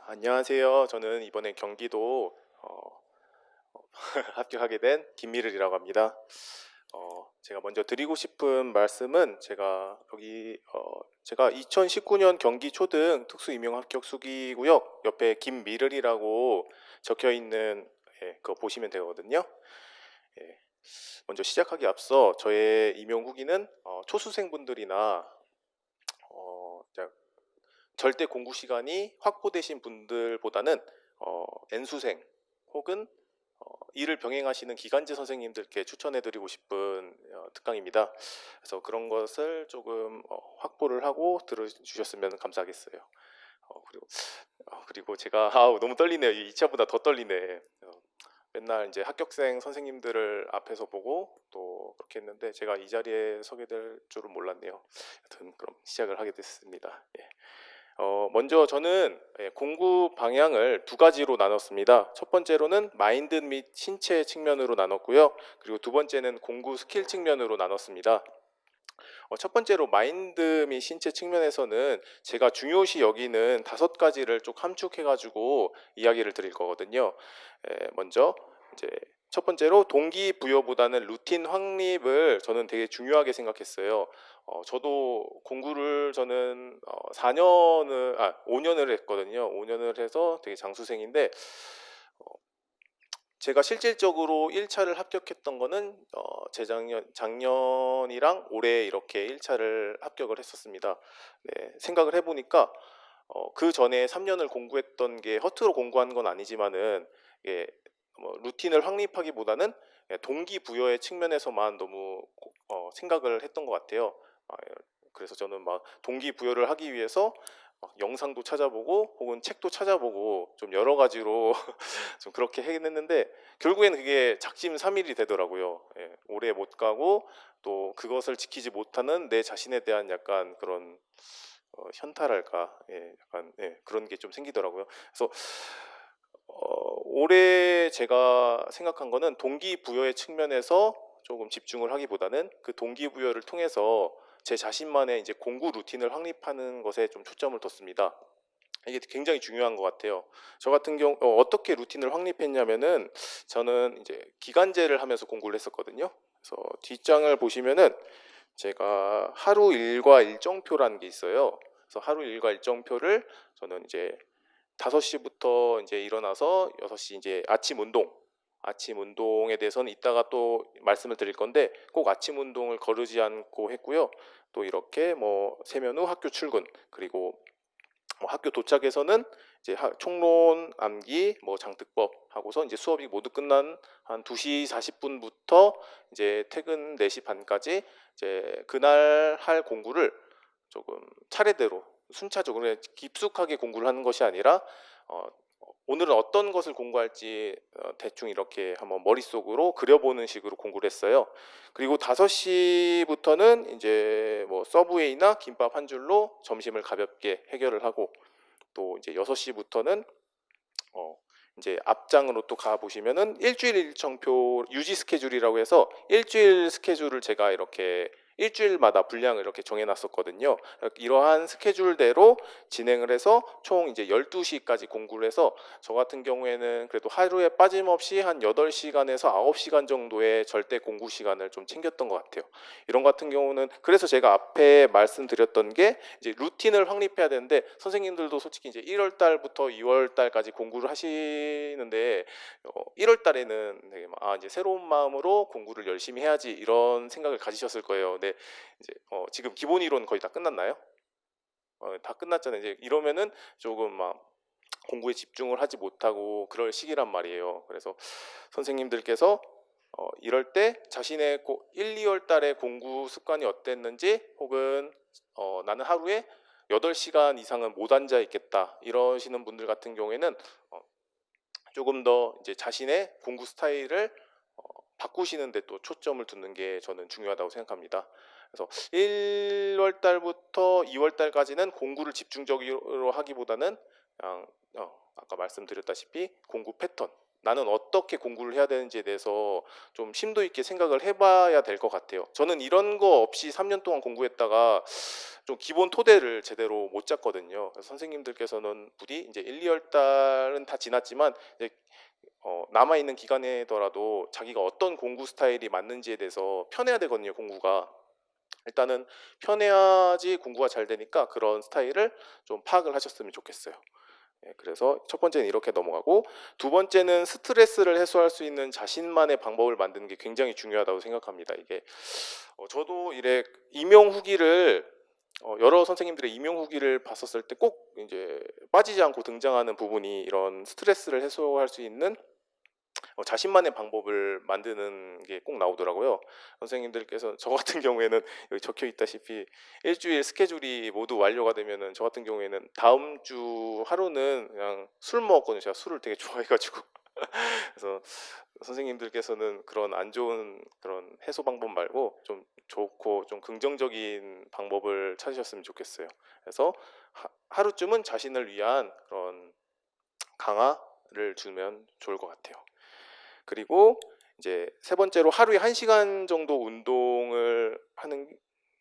안녕하세요. 저는 이번에 경기도 합격하게 된 김미를이라고 합니다. 제가 먼저 드리고 싶은 말씀은 제가 2019년 경기 초등 특수 임용 합격 수기고요. 옆에 김미를이라고 적혀 있는 그거 보시면 되거든요. 예, 먼저 시작하기 앞서 저의 임용 후기는 초수생분들이나 자, 절대 공부 시간이 확보되신 분들보다는 N수생 혹은 이를 병행하시는 기간제 선생님들께 추천해드리고 싶은 특강입니다. 그래서 그런 것을 조금 확보를 하고 들어주셨으면 감사하겠어요. 그리고 제가 너무 떨리네요. 이 2차보다 더 떨리네. 맨날 이제 합격생 선생님들을 앞에서 보고 또 그렇게 했는데 제가 이 자리에 서게 될 줄은 몰랐네요. 여튼 그럼 시작을 하게 됐습니다. 예. 먼저 저는 공부 방향을 두 가지로 나눴습니다. 첫 번째로는 마인드 및 신체 측면으로 나눴고요. 그리고 두 번째는 공부 스킬 측면으로 나눴습니다. 첫 번째로 마인드 및 신체 측면에서는 제가 중요시 여기는 5가지를 쭉 함축해가지고 이야기를 드릴 거거든요. 먼저 이제 첫 번째로 동기부여보다는 루틴 확립을 저는 되게 중요하게 생각했어요. 저도 공부를 저는 5년을 했거든요. 5년을 해서 되게 장수생인데 제가 실질적으로 1차를 합격했던 거는 작년이랑 올해 이렇게 1차를 합격을 했었습니다. 네, 생각을 해보니까 그 전에 3년을 공부했던 게 허투루 공부한 건 아니지만은 루틴을 확립하기보다는 동기부여의 측면에서만 너무 생각을 했던 것 같아요. 그래서 저는 막 동기부여를 하기 위해서 막 영상도 찾아보고 혹은 책도 찾아보고 좀 여러 가지로 좀 그렇게 했는데 결국에는 그게 작심삼일이 되더라고요. 오래 못 가고 또 그것을 지키지 못하는 내 자신에 대한 약간 그런 현타랄까, 약간 그런 게 좀 생기더라고요. 그래서 올해 제가 생각한 거는 동기부여의 측면에서 조금 집중을 하기보다는 그 동기부여를 통해서 제 자신만의 이제 공부 루틴을 확립하는 것에 좀 초점을 뒀습니다. 이게 굉장히 중요한 것 같아요. 저 같은 경우 어떻게 루틴을 확립했냐면은 저는 이제 기간제를 하면서 공부를 했었거든요. 그래서 뒷장을 보시면은 제가 하루 일과 일정표라는 게 있어요. 그래서 하루 일과 일정표를 저는 이제 5시부터 이제 일어나서 6시 이제 아침 운동에 대해서는 이따가 또 말씀을 드릴 건데 꼭 아침 운동을 거르지 않고 했고요. 또 이렇게 뭐 세면 후 학교 출근 그리고 학교 도착해서는 이제 총론, 암기, 뭐 장특법 하고서 이제 수업이 모두 끝난 한 2시 40분부터 이제 퇴근 4시 반까지 이제 그날 할 공부를 조금 차례대로 순차적으로 깊숙하게 공부를 하는 것이 아니라 오늘은 어떤 것을 공부할지 대충 이렇게 한번 머릿속으로 그려보는 식으로 공부를 했어요. 그리고 5시부터는 이제 뭐 서브웨이나 김밥 한 줄로 점심을 가볍게 해결을 하고 또 이제 6시부터는 이제 앞장으로 또 가 보시면은 일주일 일정표 유지 스케줄이라고 해서 일주일 스케줄을 제가 이렇게 일주일마다 분량을 이렇게 정해놨었거든요. 이러한 스케줄대로 진행을 해서 총 이제 12시까지 공부를 해서 저 같은 경우에는 그래도 하루에 빠짐없이 한 8시간에서 9시간 정도의 절대 공부 시간을 좀 챙겼던 것 같아요. 이런 같은 경우는 그래서 제가 앞에 말씀드렸던 게 이제 루틴을 확립해야 되는데 선생님들도 솔직히 이제 1월 달부터 2월 달까지 공부를 하시는데 1월 달에는 되게 이제 새로운 마음으로 공부를 열심히 해야지 이런 생각을 가지셨을 거예요. 근데 이제 지금 기본 이론 거의 다 끝났나요? 다 끝났잖아요. 이제 이러면은 조금 막 공부에 집중을 하지 못하고 그럴 시기란 말이에요. 그래서 선생님들께서 이럴 때 자신의 1, 2월 달에 공부 습관이 어땠는지 혹은 나는 하루에 8시간 이상은 못 앉아 있겠다 이러시는 분들 같은 경우에는 조금 더 이제 자신의 공부 스타일을 바꾸시는 데 또 초점을 두는 게 저는 중요하다고 생각합니다. 그래서 1월 달부터 2월 달까지는 공부를 집중적으로 하기보다는 그냥 아까 말씀드렸다시피 공부 패턴 나는 어떻게 공부를 해야 되는지에 대해서 좀 심도 있게 생각을 해봐야 될 것 같아요. 저는 이런 거 없이 3년 동안 공부했다가 좀 기본 토대를 제대로 못 잡거든요. 그래서 선생님들께서는 부디 이제 1, 2월 달은 다 지났지만 이제 남아있는 기간에더라도 자기가 어떤 공부 스타일이 맞는지에 대해서 편해야 되거든요, 공부가. 일단은 편해야지 공부가 잘 되니까 그런 스타일을 좀 파악을 하셨으면 좋겠어요. 예, 그래서 첫 번째는 이렇게 넘어가고, 두 번째는 스트레스를 해소할 수 있는 자신만의 방법을 만드는 게 굉장히 중요하다고 생각합니다. 이게 저도 이래 임용 후기를 여러 선생님들의 임용 후기를 봤었을 때 꼭 이제 빠지지 않고 등장하는 부분이 이런 스트레스를 해소할 수 있는 자신만의 방법을 만드는 게 꼭 나오더라고요. 선생님들께서 저 같은 경우에는 여기 적혀 있다시피 일주일 스케줄이 모두 완료가 되면은 저 같은 경우에는 다음 주 하루는 그냥 술 먹었거든요. 제가 술을 되게 좋아해가지고. 그래서 선생님들께서는 그런 안 좋은 그런 해소 방법 말고 좀 좋고 좀 긍정적인 방법을 찾으셨으면 좋겠어요. 그래서 하루쯤은 자신을 위한 그런 강화를 주면 좋을 것 같아요. 그리고 이제 세 번째로 하루에 1시간 정도 운동을 하는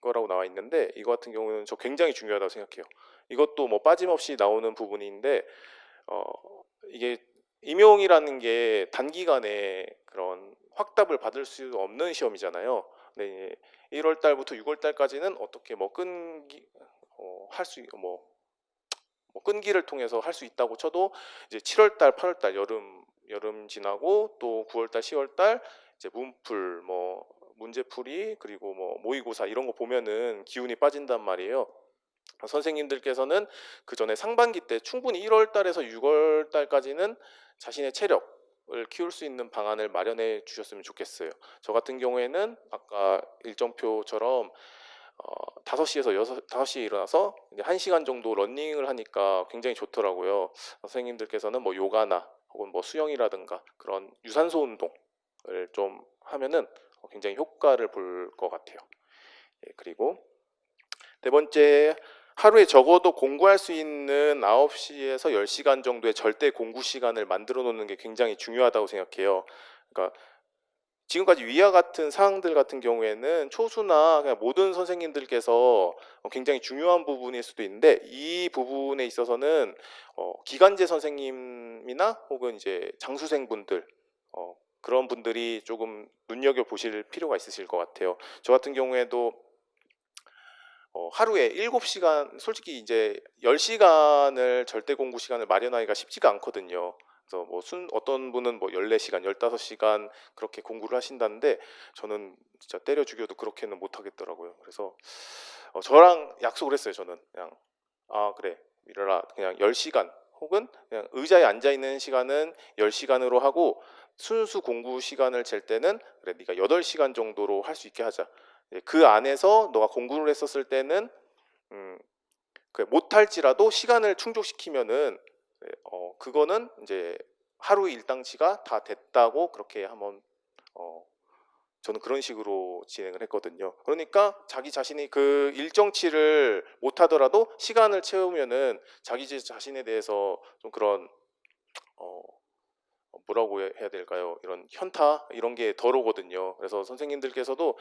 거라고 나와 있는데, 이거 같은 경우는 저 굉장히 중요하다고 생각해요. 이것도 뭐 빠짐없이 나오는 부분인데 이게 임용이라는 게 단기간에 그런 확답을 받을 수 없는 시험이잖아요. 근데 1월 달부터 6월 달까지는 어떻게 뭐 끈기 뭐 끈기를 통해서 할 수 있다고 쳐도, 이제 7월 달, 8월 달 여름 지나고 또 9월 달, 10월 달 이제 문풀 뭐 문제풀이 그리고 뭐 모의고사 이런 거 보면은 기운이 빠진단 말이에요. 선생님들께서는 그 전에 상반기 때 충분히 1월 달에서 6월 달까지는 자신의 체력을 키울 수 있는 방안을 마련해 주셨으면 좋겠어요. 저 같은 경우에는 아까 일정표처럼 5시에서 5시에 일어나서 이제 1시간 정도 러닝을 하니까 굉장히 좋더라고요. 선생님들께서는 뭐 요가나 혹은 뭐 수영이라든가 그런 유산소 운동을 좀 하면은 굉장히 효과를 볼 것 같아요. 예, 그리고 네 번째, 하루에 적어도 공부할 수 있는 9시에서 10시간 정도의 절대 공부 시간을 만들어 놓는 게 굉장히 중요하다고 생각해요. 그러니까 지금까지 위와 같은 사항들 같은 경우에는 초수나 그냥 모든 선생님들께서 굉장히 중요한 부분일 수도 있는데, 이 부분에 있어서는 기간제 선생님이나 혹은 이제 장수생분들 그런 분들이 조금 눈여겨 보실 필요가 있으실 것 같아요. 저 같은 경우에도 하루에 7시간, 솔직히 이제 10시간을 절대 공부 시간을 마련하기가 쉽지가 않거든요. 그래서 뭐 어떤 분은 뭐 14시간, 15시간 그렇게 공부를 하신다는데 저는 진짜 때려 죽여도 그렇게는 못 하겠더라고요. 그래서 저랑 약속을 했어요. 저는 그냥 그래 미래라 그냥 10시간 혹은 그냥 의자에 앉아 있는 시간은 10시간으로 하고 순수 공부 시간을 잴 때는 그래 네가 8시간 정도로 할 수 있게 하자. 그 안에서 너가 공부를 했었을 때는 못할지라도 시간을 충족시키면은 그거는 이제 하루 일당치가 다 됐다고 그렇게 한번 저는 그런 식으로 진행을 했거든요. 그러니까 자기 자신이 그 일정치를 못하더라도 시간을 채우면은 자기 자신에 대해서 좀 그런 뭐라고 해야 될까요? 이런 현타 이런 게 덜 오거든요. 그래서 선생님들께서도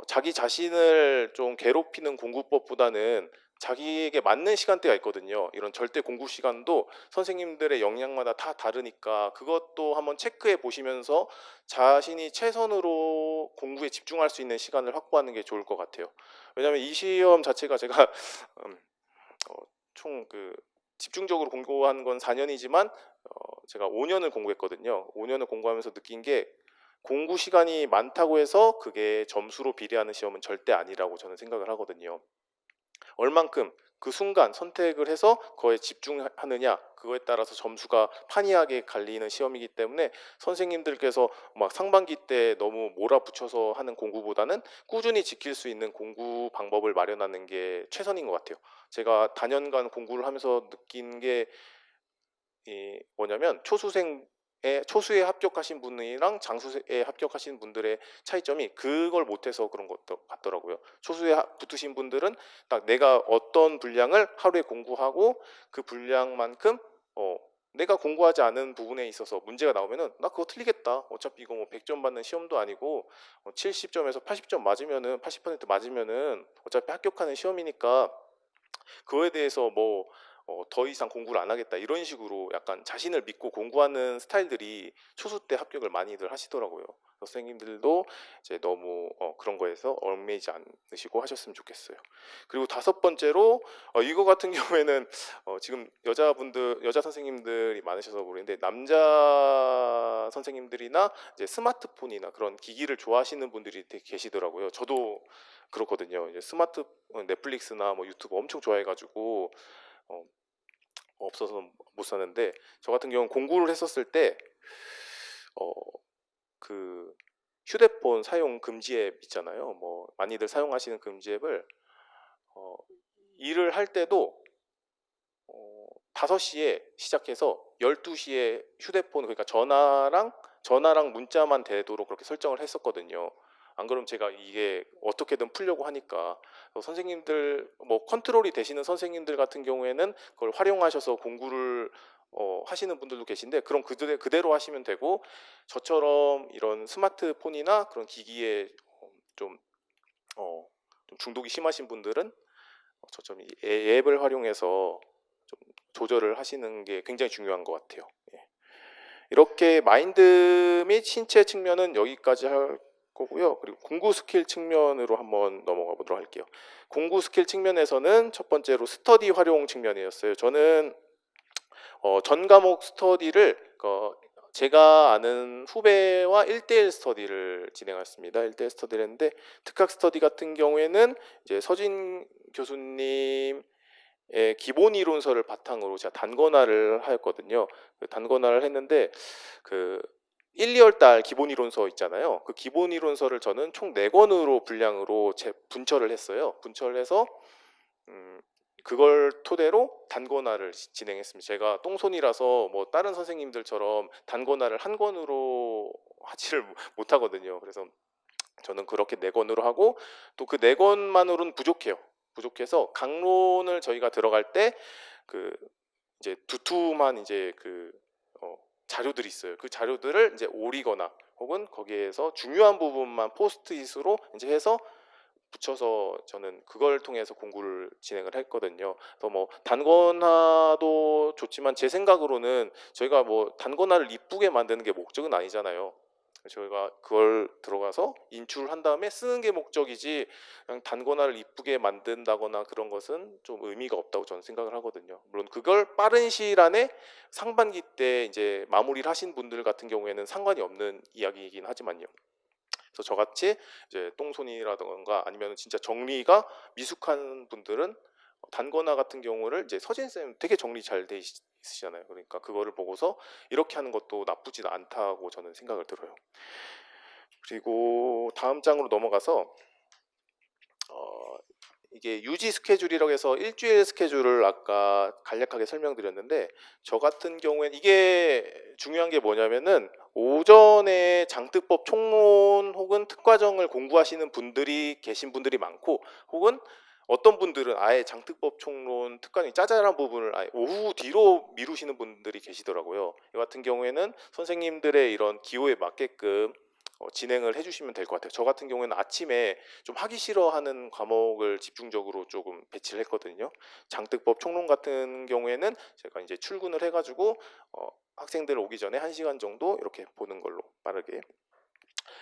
자기 자신을 좀 괴롭히는 공부법보다는 자기에게 맞는 시간대가 있거든요. 이런 절대 공부 시간도 선생님들의 역량마다 다 다르니까 그것도 한번 체크해 보시면서 자신이 최선으로 공부에 집중할 수 있는 시간을 확보하는 게 좋을 것 같아요. 왜냐하면 이 시험 자체가 제가 총 집중적으로 공부한 건 4년이지만 제가 5년을 공부했거든요. 5년을 공부하면서 느낀 게 공부 시간이 많다고 해서 그게 점수로 비례하는 시험은 절대 아니라고 저는 생각을 하거든요. 얼만큼 그 순간 선택을 해서 그거에 집중하느냐, 그거에 따라서 점수가 판이하게 갈리는 시험이기 때문에 선생님들께서 막 상반기 때 너무 몰아붙여서 하는 공부보다는 꾸준히 지킬 수 있는 공부 방법을 마련하는 게 최선인 것 같아요. 제가 다년간 공부를 하면서 느낀 게 뭐냐면 초수에 합격하신 분이랑 장수에 합격하신 분들의 차이점이 그걸 못해서 그런 것 같더라고요. 초수에 붙으신 분들은 딱 내가 어떤 분량을 하루에 공부하고 그 분량만큼 내가 공부하지 않은 부분에 있어서 문제가 나오면은 나 그거 틀리겠다. 어차피 이거 뭐 100점 받는 시험도 아니고 70점에서 80점 맞으면은 80% 맞으면은 어차피 합격하는 시험이니까 그거에 대해서 뭐 더 이상 공부를 안 하겠다 이런 식으로 약간 자신을 믿고 공부하는 스타일들이 초수 때 합격을 많이들 하시더라고요. 선생님들도 이제 너무 그런 거에서 얽매이지 않으시고 하셨으면 좋겠어요. 그리고 다섯 번째로 이거 같은 경우에는 지금 여자 선생님들이 많으셔서 모르는데 남자 선생님들이나 이제 스마트폰이나 그런 기기를 좋아하시는 분들이 되게 계시더라고요. 저도 그렇거든요. 이제 넷플릭스나 뭐 유튜브 엄청 좋아해가지고 어, 없어서 못 사는데 저 같은 경우는 공부를 했었을 때 그 휴대폰 사용 금지 앱 있잖아요. 뭐 많이들 사용하시는 금지 앱을 일을 할 때도 5시에 시작해서 12시에 휴대폰 그러니까 전화랑 문자만 되도록 그렇게 설정을 했었거든요. 안 그러면 제가 이게 어떻게든 풀려고 하니까 선생님들 뭐 컨트롤이 되시는 선생님들 같은 경우에는 그걸 활용하셔서 공부를 하시는 분들도 계신데 그럼 그대로 하시면 되고 저처럼 이런 스마트폰이나 그런 기기에 좀, 좀 중독이 심하신 분들은 저처럼 이 앱을 활용해서 좀 조절을 하시는 게 굉장히 중요한 것 같아요. 예. 이렇게 마인드 및 신체 측면은 여기까지 할 거고요. 그리고 공부 스킬 측면으로 한번 넘어가 보도록 할게요. 공부 스킬 측면에서는 첫 번째로 스터디 활용 측면이었어요. 저는 전 과목 스터디를 제가 아는 후배와 1대1 스터디를 진행했습니다. 1대1 스터디를 했는데 특학 스터디 같은 경우에는 이제 서진 교수님 기본 이론서를 바탕으로 제가 단권화를 하였거든요. 그 단권화를 했는데 그 1, 2월 달 기본 이론서 있잖아요. 그 기본 이론서를 저는 총 4권으로 분량으로 분철을 했어요. 분철을 해서 그걸 토대로 단권화를 진행했습니다. 제가 똥손이라서 뭐 다른 선생님들처럼 단권화를 한 권으로 하지를 못하거든요. 그래서 저는 그렇게 4권으로 하고 또 그 4권만으로는 부족해요. 부족해서 강론을 저희가 들어갈 때 그 이제 두툼한 이제 그 자료들이 있어요. 그 자료들을 이제 오리거나 혹은 거기에서 중요한 부분만 포스트잇으로 이제 해서 붙여서 저는 그걸 통해서 공부를 진행을 했거든요. 그래서 뭐 단권화도 좋지만 제 생각으로는 저희가 뭐 단권화를 이쁘게 만드는 게 목적은 아니잖아요. 저희가 그걸 들어가서 인출한 다음에 쓰는 게 목적이지 그냥 단권화를 이쁘게 만든다거나 그런 것은 좀 의미가 없다고 저는 생각을 하거든요. 물론 그걸 빠른 시일 안에 상반기 때 이제 마무리를 하신 분들 같은 경우에는 상관이 없는 이야기이긴 하지만요. 그래서 저같이 이제 똥손이라던가 아니면 진짜 정리가 미숙한 분들은 단권화 같은 경우를 이제 서진쌤 되게 정리 잘 돼 있으시잖아요. 그러니까 그거를 보고서 이렇게 하는 것도 나쁘지 않다고 저는 생각을 들어요. 그리고 다음 장으로 넘어가서 이게 유지 스케줄이라고 해서 일주일 스케줄을 아까 간략하게 설명드렸는데 저 같은 경우엔 이게 중요한 게 뭐냐면은 오전에 장특법 총론 혹은 특과정을 공부하시는 분들이 계신 분들이 많고 혹은 어떤 분들은 아예 장특법 총론 특과정이 짜잘한 부분을 아예 오후 뒤로 미루시는 분들이 계시더라고요. 이 같은 경우에는 선생님들의 이런 기호에 맞게끔 진행을 해주시면 될 것 같아요. 저 같은 경우에는 아침에 좀 하기 싫어하는 과목을 집중적으로 조금 배치를 했거든요. 장특법 총론 같은 경우에는 제가 이제 출근을 해가지고 학생들 오기 전에 1시간 정도 이렇게 보는 걸로 빠르게.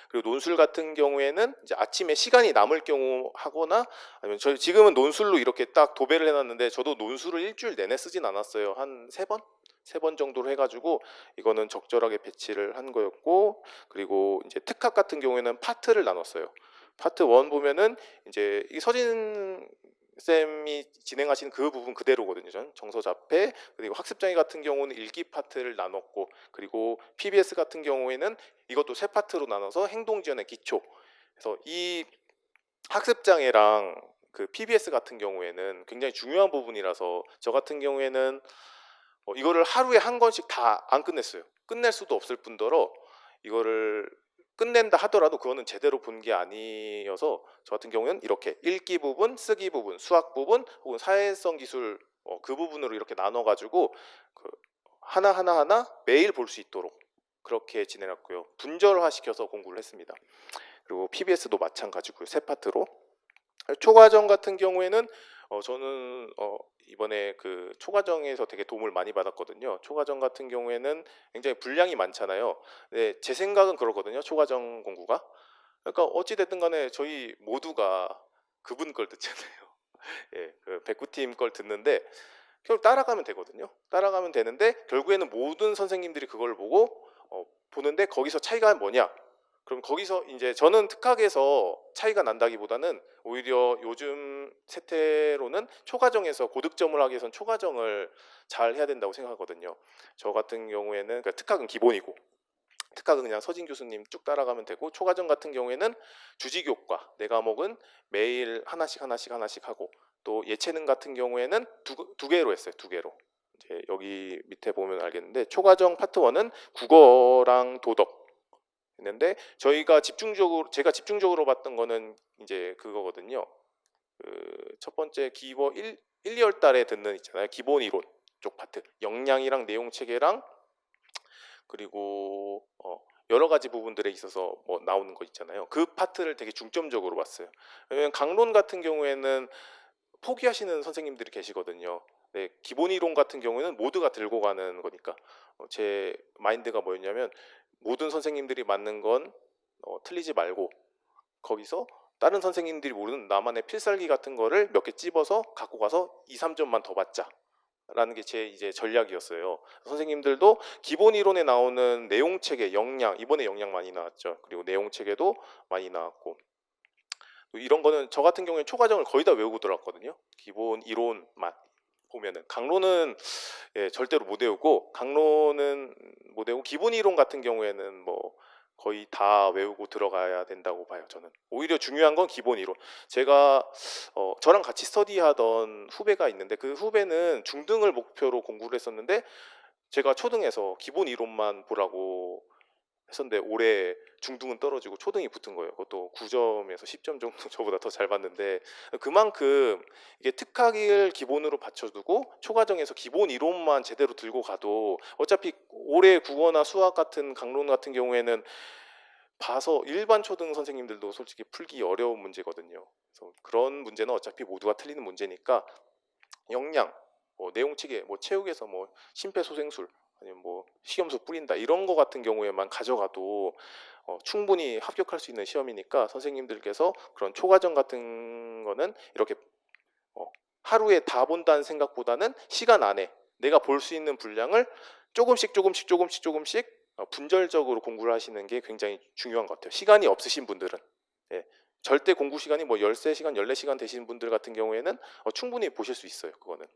그리고 논술 같은 경우에는 이제 아침에 시간이 남을 경우 하거나 아니면 저희 지금은 논술로 이렇게 딱 도배를 해놨는데 저도 논술을 일주일 내내 쓰진 않았어요. 한 3번? 3번 정도로 해가지고 이거는 적절하게 배치를 한 거였고 그리고 이제 특학 같은 경우에는 파트를 나눴어요. 파트 1 보면은 이제 이 서진 쌤이 진행하시는 그 부분 그대로거든요. 전 정서자폐 그리고 학습장애 같은 경우는 읽기 파트를 나눴고 그리고 PBS 같은 경우에는 이것도 3파트로 나눠서 행동지원의 기초. 그래서 이 학습장애랑 그 PBS 같은 경우에는 굉장히 중요한 부분이라서 저 같은 경우에는 이거를 하루에 한 권씩 다 안 끝냈어요. 끝낼 수도 없을 뿐더러 이거를 끝낸다 하더라도 그거는 제대로 본 게 아니어서 저 같은 경우는 이렇게 읽기 부분, 쓰기 부분, 수학 부분 혹은 사회성 기술 그 부분으로 이렇게 나눠가지고 그 하나하나 매일 볼 수 있도록 그렇게 지내놨고요. 분절화시켜서 공부를 했습니다. 그리고 PBS도 마찬가지고요. 세 파트로. 초과정 같은 경우에는 저는 이번에 그 초과정에서 되게 도움을 많이 받았거든요. 초과정 같은 경우에는 굉장히 분량이 많잖아요. 네, 제 생각은 그렇거든요. 초과정 공부가. 그러니까 어찌 됐든 간에 저희 모두가 그분 걸 듣잖아요. 예, 그 백구팀 걸 듣는데 결국 따라가면 되거든요. 따라가면 되는데 결국에는 모든 선생님들이 그걸 보고 보는데 거기서 차이가 뭐냐? 그럼 거기서 이제 저는 특학에서 차이가 난다기보다는 오히려 요즘 세태로는 초과정에서 고득점을 하기 위해서는 초과정을 잘 해야 된다고 생각하거든요. 저 같은 경우에는 그러니까 특학은 기본이고 특학은 그냥 서진 교수님 쭉 따라가면 되고 초과정 같은 경우에는 주지교과 네 과목은 매일 하나씩 하고 또 예체능 같은 경우에는 두 개로 했어요. 두 개로. 이제 여기 밑에 보면 알겠는데 초과정 파트 1은 국어랑 도덕 있는데 제가 집중적으로 봤던 거는 이제 그거거든요. 그 첫 번째 기본 1, 2월 달에 듣는 있잖아요. 기본 이론 쪽 파트. 역량이랑 내용 체계랑 그리고 여러 가지 부분들에 있어서 뭐 나오는 거 있잖아요. 그 파트를 되게 중점적으로 봤어요. 왜냐면 강론 같은 경우에는 포기하시는 선생님들이 계시거든요. 네, 기본 이론 같은 경우에는 모두가 들고 가는 거니까 제 마인드가 뭐였냐면 모든 선생님들이 맞는 건 틀리지 말고 거기서 다른 선생님들이 모르는 나만의 필살기 같은 거를 몇 개 찝어서 갖고 가서 2, 3점만 더 받자. 라는 게 제 이제 전략이었어요. 선생님들도 기본 이론에 나오는 내용 체계, 역량, 이번에 역량 많이 나왔죠. 그리고 내용 체계도 많이 나왔고 이런 거는 저 같은 경우에 초과정을 거의 다 외우고 들어왔거든요. 기본 이론만 보면은 강론은 절대로 못 외우고 강론은 못 외우고 기본 이론 같은 경우에는 뭐 거의 다 외우고 들어가야 된다고 봐요. 저는 오히려 중요한 건 기본 이론. 제가 저랑 같이 스터디하던 후배가 있는데 그 후배는 중등을 목표로 공부를 했었는데 제가 초등에서 기본 이론만 보라고 했었는데 올해 중등은 떨어지고 초등이 붙은 거예요. 그것도 9점에서 10점 정도 저보다 더 잘 봤는데 그만큼 이게 특학을 기본으로 받쳐두고 초과정에서 기본 이론만 제대로 들고 가도 어차피 올해 국어나 수학 같은 강론 같은 경우에는 봐서 일반 초등 선생님들도 솔직히 풀기 어려운 문제거든요. 그래서 그런 문제는 어차피 모두가 틀리는 문제니까 역량, 뭐 내용 체계, 뭐 체육에서 뭐 심폐소생술 아니면 뭐 식염수 뿌린다 이런 거 같은 경우에만 가져가도 충분히 합격할 수 있는 시험이니까 선생님들께서 그런 초과정 같은 거는 이렇게 하루에 다 본다는 생각보다는 시간 안에 내가 볼 수 있는 분량을 조금씩 분절적으로 공부를 하시는 게 굉장히 중요한 것 같아요. 시간이 없으신 분들은 절대 공부 시간이 뭐 13시간, 14시간 되시는 분들 같은 경우에는 충분히 보실 수 있어요. 그거는.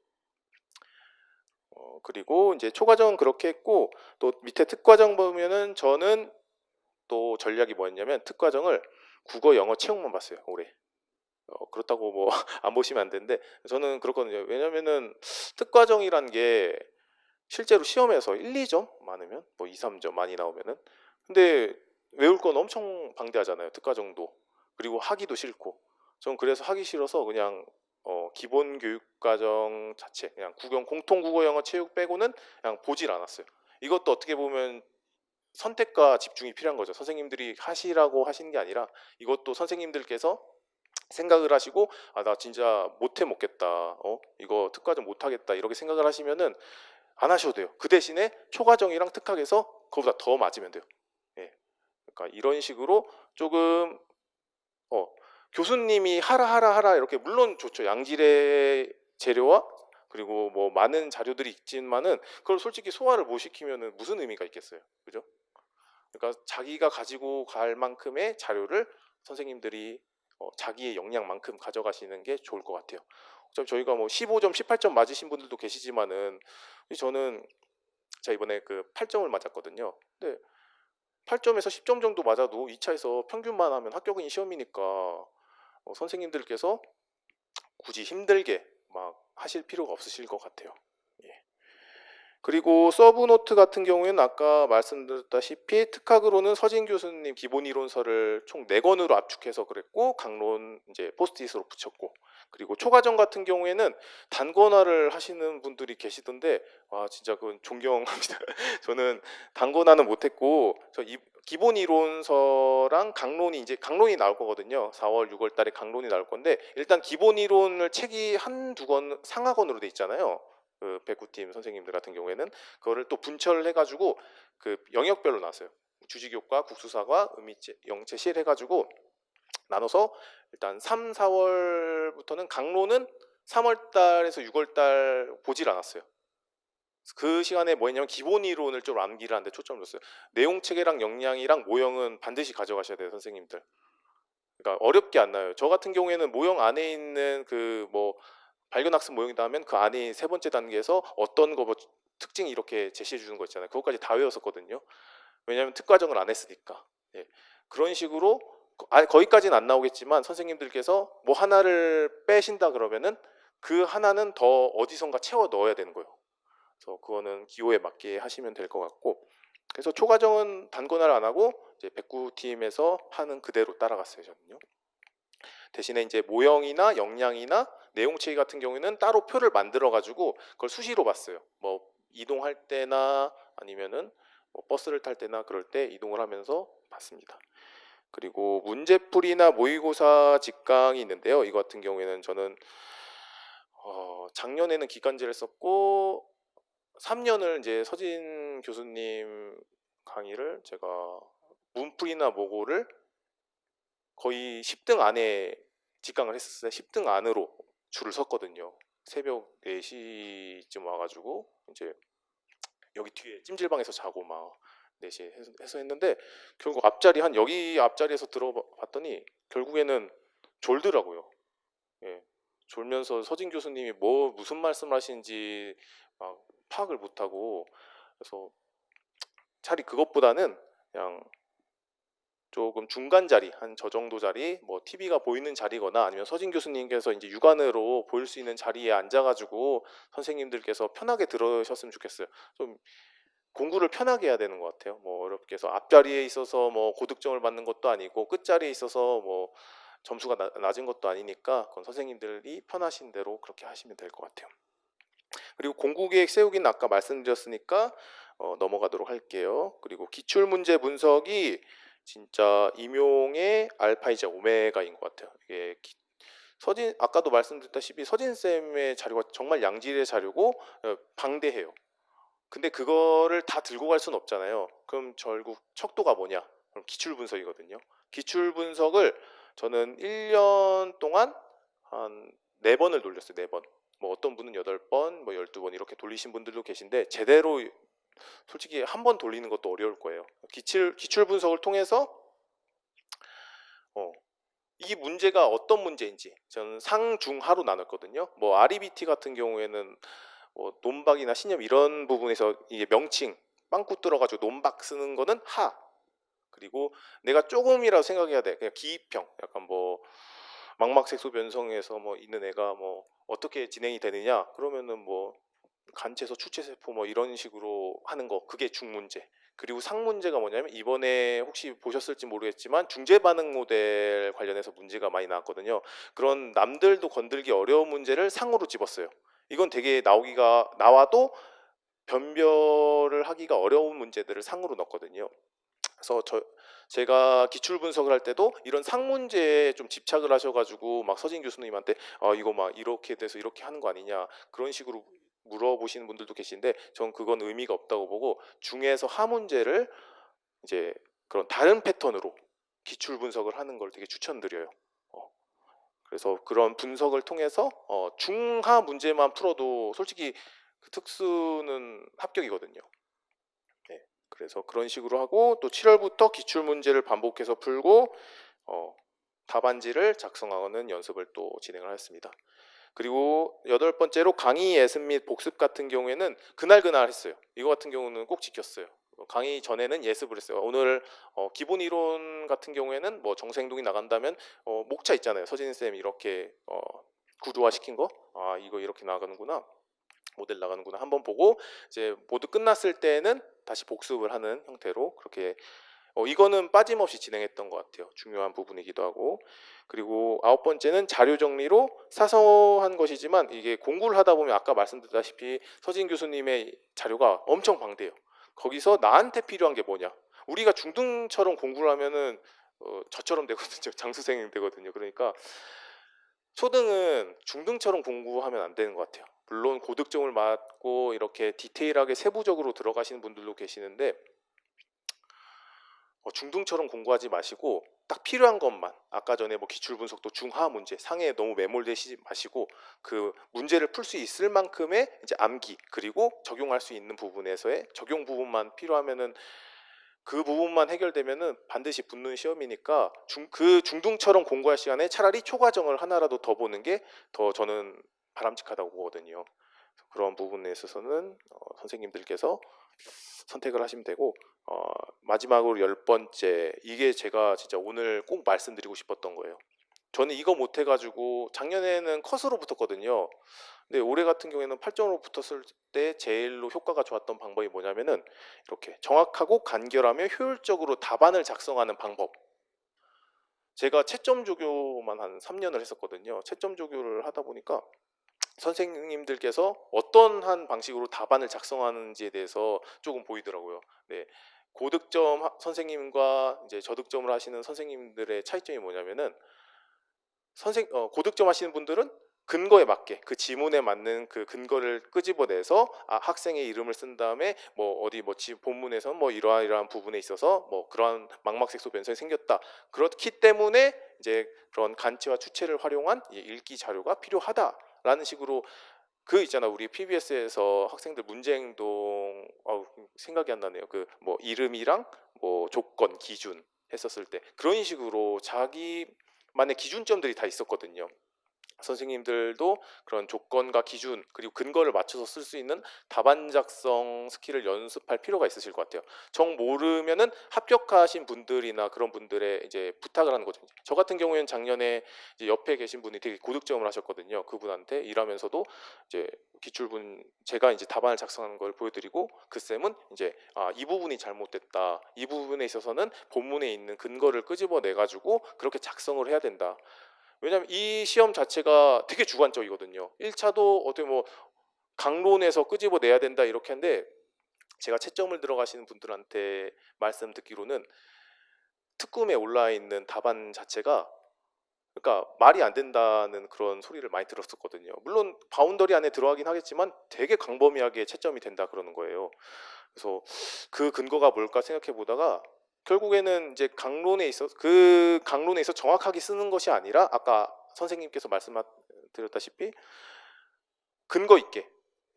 그리고 이제 초과정은 그렇게 했고 또 밑에 특과정 보면은 저는 또 전략이 뭐였냐면 특과정을 국어, 영어, 체육만 봤어요. 올해. 그렇다고 뭐 안 보시면 안 되는데 저는 그렇거든요. 왜냐면은 특과정이란 게 실제로 시험에서 1, 2점 많으면 뭐 2, 3점 많이 나오면은 근데 외울 건 엄청 방대하잖아요. 특과정도. 그리고 하기도 싫고. 전 그래서 하기 싫어서 그냥 기본 교육과정 자체 그냥 공통 국어 영어 체육 빼고는 그냥 보질 않았어요. 이것도 어떻게 보면 선택과 집중이 필요한 거죠. 선생님들이 하시라고 하시는 게 아니라 이것도 선생님들께서 생각을 하시고 나 진짜 못해 먹겠다. 이거 특과정 못 하겠다. 이렇게 생각을 하시면은 안 하셔도 돼요. 그 대신에 초과정이랑 특학에서 그거보다 더 맞으면 돼요. 예. 그러니까 이런 식으로 조금 교수님이 하라 이렇게 물론 좋죠. 양질의 재료와 그리고 뭐 많은 자료들이 있지만은 그걸 솔직히 소화를 못 시키면은 무슨 의미가 있겠어요. 그죠? 그러니까 자기가 가지고 갈 만큼의 자료를 선생님들이 자기의 역량만큼 가져가시는 게 좋을 것 같아요. 어차피 저희가 뭐 15점, 18점 맞으신 분들도 계시지만은 저는 제가 이번에 그 8점을 맞았거든요. 근데 8점에서 10점 정도 맞아도 2차에서 평균만 하면 합격은 시험이니까 선생님들께서 굳이 힘들게 막 하실 필요가 없으실 것 같아요. 예. 그리고 서브노트 같은 경우에는 아까 말씀드렸다시피 특학으로는 서진 교수님 기본 이론서를 총 4권으로 압축해서 그랬고 강론 이제 포스트잇으로 붙였고, 그리고 초과정 같은 경우에는 단권화를 하시는 분들이 계시던데 와 진짜 그건 존경합니다. 저는 단권화는 못했고 기본 이론서랑 강론이 이제 강론이 나올 거거든요. 4월 6월 달에 강론이 나올 건데 일단 기본 이론을 책이 한두 권 상하권으로 돼 있잖아요. 그 백구팀 선생님들 같은 경우에는 그거를 또 분철을 해가지고 그 영역별로 나왔어요. 주지교과, 국수사과, 음이체, 영체, 실 해가지고 나눠서 일단 3, 4월부터는 강론은 3월 달에서 6월 달 보질 않았어요. 그 시간에 뭐 했냐면 기본 이론을 좀 암기를 하는데 초점을 줬어요. 내용 체계랑 역량이랑 모형은 반드시 가져가셔야 돼요, 선생님들. 그러니까 어렵게 안 나와요. 저 같은 경우에는 모형 안에 있는 그 뭐 발견학습 모형이다 하면 그 안에 세 번째 단계에서 어떤 거 뭐 특징 이렇게 제시해 주는 거 있잖아요. 그것까지 다 외웠었거든요. 왜냐하면 특과정을 안 했으니까. 예. 그런 식으로 거기까지는 안 나오겠지만 선생님들께서 뭐 하나를 빼신다 그러면은 그 하나는 더 어디선가 채워 넣어야 되는 거예요. 그래서 그거는 기호에 맞게 하시면 될 것 같고, 그래서 초과정은 단권화를 안 하고 이제 백구팀에서 하는 그대로 따라갔어요, 저는요. 대신에 이제 모형이나 역량이나 내용체계 같은 경우에는 따로 표를 만들어 가지고 그걸 수시로 봤어요. 뭐 이동할 때나 아니면은 뭐 버스를 탈 때나 그럴 때 이동을 하면서 봤습니다. 그리고 문제풀이나 모의고사 직강이 있는데요. 이거 같은 경우에는 저는 작년에는 기간제를 썼고 3년을 이제 서진 교수님 강의를 제가 문풀이나 모고를 거의 10등 안에 직강을 했었어요. 10등 안으로 줄을 섰거든요. 새벽 4시쯤 와가지고 이제 여기 뒤에 찜질방에서 자고 막 4시에 해서 했는데 결국 앞자리 한 여기 앞자리에서 들어봤더니 결국에는 졸더라고요. 예, 졸면서 서진 교수님이 뭐 무슨 말씀을 하시는지 막 파악을 못하고, 그래서 차라리 그것보다는 그냥 조금 중간 자리, 한 저 정도 자리, 뭐 TV가 보이는 자리거나 아니면 서진 교수님께서 이제 육안으로 보일 수 있는 자리에 앉아가지고 선생님들께서 편하게 들으셨으면 좋겠어요. 좀 공부를 편하게 해야 되는 것 같아요. 뭐 어렵게 해서 앞자리에 있어서 뭐 고득점을 받는 것도 아니고 끝자리에 있어서 뭐 점수가 낮은 것도 아니니까 그건 선생님들이 편하신 대로 그렇게 하시면 될 것 같아요. 그리고 공부계획 세우기는 아까 말씀드렸으니까 넘어가도록 할게요. 그리고 기출문제 분석이 진짜 임용의 알파이자 오메가인 것 같아요. 이게 서진 아까도 말씀드렸다시피 서진 쌤의 자료가 정말 양질의 자료고 방대해요. 근데 그거를 다 들고 갈 수는 없잖아요. 그럼 결국 척도가 뭐냐? 그럼 기출 분석이거든요. 기출 분석을 저는 1년 동안 한 4번을 돌렸어요. 4번. 뭐 어떤 분은 8번, 뭐 12번 이렇게 돌리신 분들도 계신데 제대로 솔직히 한 번 돌리는 것도 어려울 거예요. 기출 분석을 통해서 이 문제가 어떤 문제인지 저는 상중하로 나눴거든요. 뭐 REBT 같은 경우에는 뭐 논박이나 신념 이런 부분에서 이게 명칭 빵꾸 뚫어가지고 논박 쓰는 거는 하. 그리고 내가 조금이라도 생각해야 돼. 그냥 기입형, 약간 뭐 망막색소 변성에서 뭐 있는 애가 뭐 어떻게 진행이 되느냐 그러면은 뭐 간체서 추체세포 뭐 이런 식으로 하는 거, 그게 중문제. 그리고 상문제가 뭐냐면 이번에 혹시 보셨을지 모르겠지만 중재반응 모델 관련해서 문제가 많이 나왔거든요. 그런 남들도 건들기 어려운 문제를 상으로 집었어요. 이건 되게 나와도 변별을 하기가 어려운 문제들을 상으로 넣었거든요. 그래서 제가 기출 분석을 할 때도 이런 상문제에 좀 집착을 하셔가지고 막 서진 교수님한테 이거 막 이렇게 돼서 이렇게 하는 거 아니냐 그런 식으로 물어보시는 분들도 계신데 전 그건 의미가 없다고 보고 중에서 하 문제를 이제 그런 다른 패턴으로 기출 분석을 하는 걸 되게 추천드려요. 그래서 그런 분석을 통해서 중하 문제만 풀어도 솔직히 그 특수는 합격이거든요. 네, 그래서 그런 식으로 하고 또 7월부터 기출 문제를 반복해서 풀고 답안지를 작성하는 연습을 또 진행을 했습니다. 그리고 8번째로 강의 예습 및 복습 같은 경우에는 그날 했어요. 이거 같은 경우는 꼭 지켰어요. 강의 전에는 예습을 했어요. 오늘 기본 이론 같은 경우에는 뭐 정생동이 나간다면 목차 있잖아요. 서진 쌤 이렇게 구조화 시킨 거, 이거 이렇게 나가는구나. 모델 나가는구나 한번 보고 이제 모두 끝났을 때는 다시 복습을 하는 형태로 그렇게 이거는 빠짐없이 진행했던 것 같아요. 중요한 부분이기도 하고. 그리고 9번째는 자료 정리로 사소한 것이지만 이게 공부를 하다 보면 아까 말씀드렸다시피 서진 교수님의 자료가 엄청 방대해요. 거기서 나한테 필요한 게 뭐냐. 우리가 중등처럼 공부를 하면은 저처럼 되거든요. 장수생이 되거든요. 그러니까 초등은 중등처럼 공부하면 안 되는 것 같아요. 물론 고득점을 맞고 이렇게 디테일하게 세부적으로 들어가시는 분들도 계시는데 중등처럼 공부하지 마시고 딱 필요한 것만 아까 전에 뭐 기출 분석도 중하 문제 상에 너무 매몰되시지 마시고 그 문제를 풀 수 있을 만큼의 이제 암기 그리고 적용할 수 있는 부분에서의 적용 부분만 필요하면은 그 부분만 해결되면은 반드시 붙는 시험이니까 그 중등처럼 공부할 시간에 차라리 초과정을 하나라도 더 보는 게 더 저는 바람직하다고 보거든요. 그런 부분에 있어서는 선생님들께서 선택을 하시면 되고 마지막으로 10번째 이게 제가 진짜 오늘 꼭 말씀드리고 싶었던 거예요. 저는 이거 못해가지고 작년에는 컷으로 붙었거든요. 근데 올해 같은 경우에는 8점으로 붙었을 때 제일로 효과가 좋았던 방법이 뭐냐면은 이렇게 정확하고 간결하며 효율적으로 답안을 작성하는 방법. 제가 채점 조교만 한 3년을 했었거든요. 채점 조교를 하다 보니까 선생님들께서 어떤 한 방식으로 답안을 작성하는지에 대해서 조금 보이더라고요. 네. 고득점 선생님과 이제 저득점을 하시는 선생님들의 차이점이 뭐냐면은 고득점 하시는 분들은 근거에 맞게 그 지문에 맞는 그 근거를 끄집어내서 학생의 이름을 쓴 다음에 뭐 어디 뭐 본문에서 뭐 이러한 부분에 있어서 뭐 그러한 망막색소 변성이 생겼다. 그렇기 때문에 이제 그런 간치와 추체를 활용한 읽기 자료가 필요하다라는 식으로 그 있잖아 우리 PBS에서 학생들 문제행동 생각이 안 나네요. 그 뭐 이름이랑 뭐 조건 기준 했었을 때 그런 식으로 자기만의 기준점들이 다 있었거든요. 선생님들도 그런 조건과 기준 그리고 근거를 맞춰서 쓸 수 있는 답안 작성 스킬을 연습할 필요가 있으실 것 같아요. 정 모르면은 합격하신 분들이나 그런 분들의 이제 부탁을 하는 거죠. 저 같은 경우에는 작년에 이제 옆에 계신 분이 되게 고득점을 하셨거든요. 그분한테 일하면서도 이제 기출분 제가 이제 답안을 작성하는 걸 보여드리고 그 쌤은 이제 이 부분이 잘못됐다. 이 부분에 있어서는 본문에 있는 근거를 끄집어내 가지고 그렇게 작성을 해야 된다. 왜냐하면 이 시험 자체가 되게 주관적이거든요. 1차도 어떻게 뭐 강론에서 끄집어내야 된다 이렇게 하는데 제가 채점을 들어가시는 분들한테 말씀 듣기로는 특금에 올라 있는 답안 자체가 그러니까 말이 안 된다는 그런 소리를 많이 들었었거든요. 물론 바운더리 안에 들어가긴 하겠지만 되게 광범위하게 채점이 된다 그러는 거예요. 그래서 그 근거가 뭘까 생각해 보다가 결국에는 이제 강론에 있어 정확하게 쓰는 것이 아니라 아까 선생님께서 말씀드렸다시피 근거 있게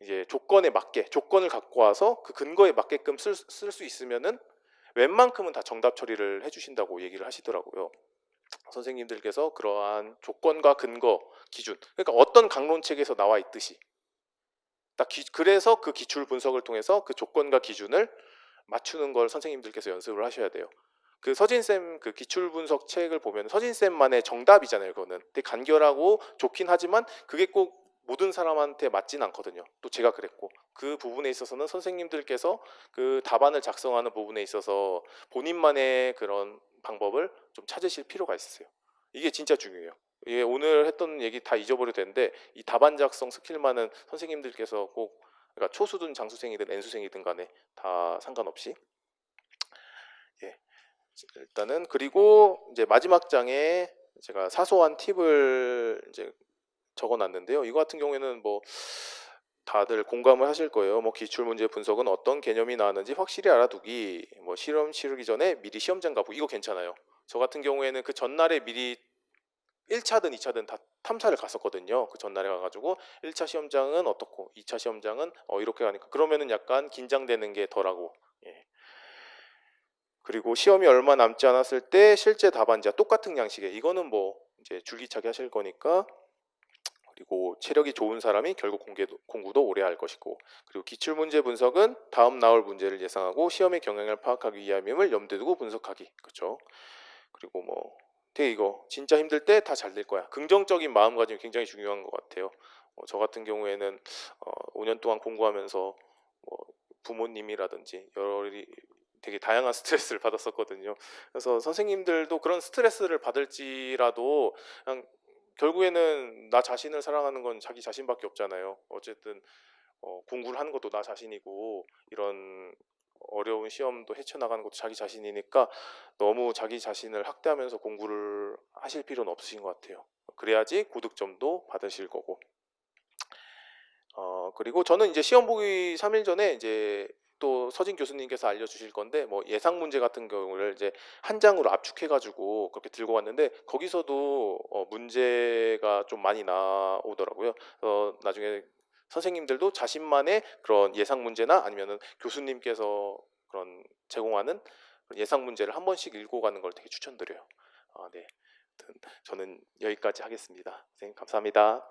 이제 조건에 맞게 조건을 갖고 와서 그 근거에 맞게끔 쓸 수 있으면은 웬만큼은 다 정답 처리를 해주신다고 얘기를 하시더라고요. 선생님들께서 그러한 조건과 근거 기준 그러니까 어떤 강론책에서 나와 있듯이 그래서 그 기출 분석을 통해서 그 조건과 기준을 맞추는 걸 선생님들께서 연습을 하셔야 돼요. 그 서진쌤 그 기출 분석 책을 보면 서진쌤만의 정답이잖아요. 그거는 되게 간결하고 좋긴 하지만 그게 꼭 모든 사람한테 맞진 않거든요. 또 제가 그랬고 그 부분에 있어서는 선생님들께서 그 답안을 작성하는 부분에 있어서 본인만의 그런 방법을 좀 찾으실 필요가 있으세요. 이게 진짜 중요해요. 이게 오늘 했던 얘기 다 잊어버려도 되는데 이 답안 작성 스킬만은 선생님들께서 꼭 그러니까 초수든 장수생이든 N수생이든 간에 다 상관없이 일단은 그리고 이제 마지막 장에 제가 사소한 팁을 이제 적어놨는데요. 이거 같은 경우에는 뭐 다들 공감을 하실 거예요. 뭐 기출문제 분석은 어떤 개념이 나왔는지 확실히 알아두기. 뭐 실험 치르기 전에 미리 시험장 가보기. 이거 괜찮아요. 저 같은 경우에는 그 전날에 미리 1차든 2차든 다 탐사를 갔었거든요. 그 전날에 가가지고 1차 시험장은 어떻고 2차 시험장은 이렇게 가니까 그러면은 약간 긴장되는 게 덜하고 그리고 시험이 얼마 남지 않았을 때 실제 답안지와 똑같은 양식에 이거는 뭐 이제 줄기차게 하실 거니까 그리고 체력이 좋은 사람이 결국 공부도 오래 할 것이고 그리고 기출문제 분석은 다음 나올 문제를 예상하고 시험의 경향을 파악하기 위함임을 염두에 두고 분석하기 그렇죠. 그리고 뭐 되게 이거 진짜 힘들 때 다 잘 될 거야. 긍정적인 마음가짐이 굉장히 중요한 것 같아요. 저 같은 경우에는 5년 동안 공부하면서 뭐 부모님이라든지 되게 다양한 스트레스를 받았었거든요. 그래서 선생님들도 그런 스트레스를 받을지라도 그냥 결국에는 나 자신을 사랑하는 건 자기 자신밖에 없잖아요. 어쨌든 공부를 하는 것도 나 자신이고 이런 어려운 시험도 헤쳐나가는 것도 자기 자신이니까 너무 자기 자신을 학대하면서 공부를 하실 필요는 없으신 것 같아요. 그래야지 고득점도 받으실 거고. 그리고 저는 이제 시험 보기 3일 전에 이제 또 서진 교수님께서 알려주실 건데 뭐 예상 문제 같은 경우를 이제 한 장으로 압축해가지고 그렇게 들고 왔는데 거기서도 문제가 좀 많이 나오더라고요. 나중에 선생님들도 자신만의 그런 예상 문제나 아니면은 교수님께서 그런 제공하는 그런 예상 문제를 한 번씩 읽어가는 걸 되게 추천드려요. 네. 아무튼 저는 여기까지 하겠습니다. 선생님 감사합니다.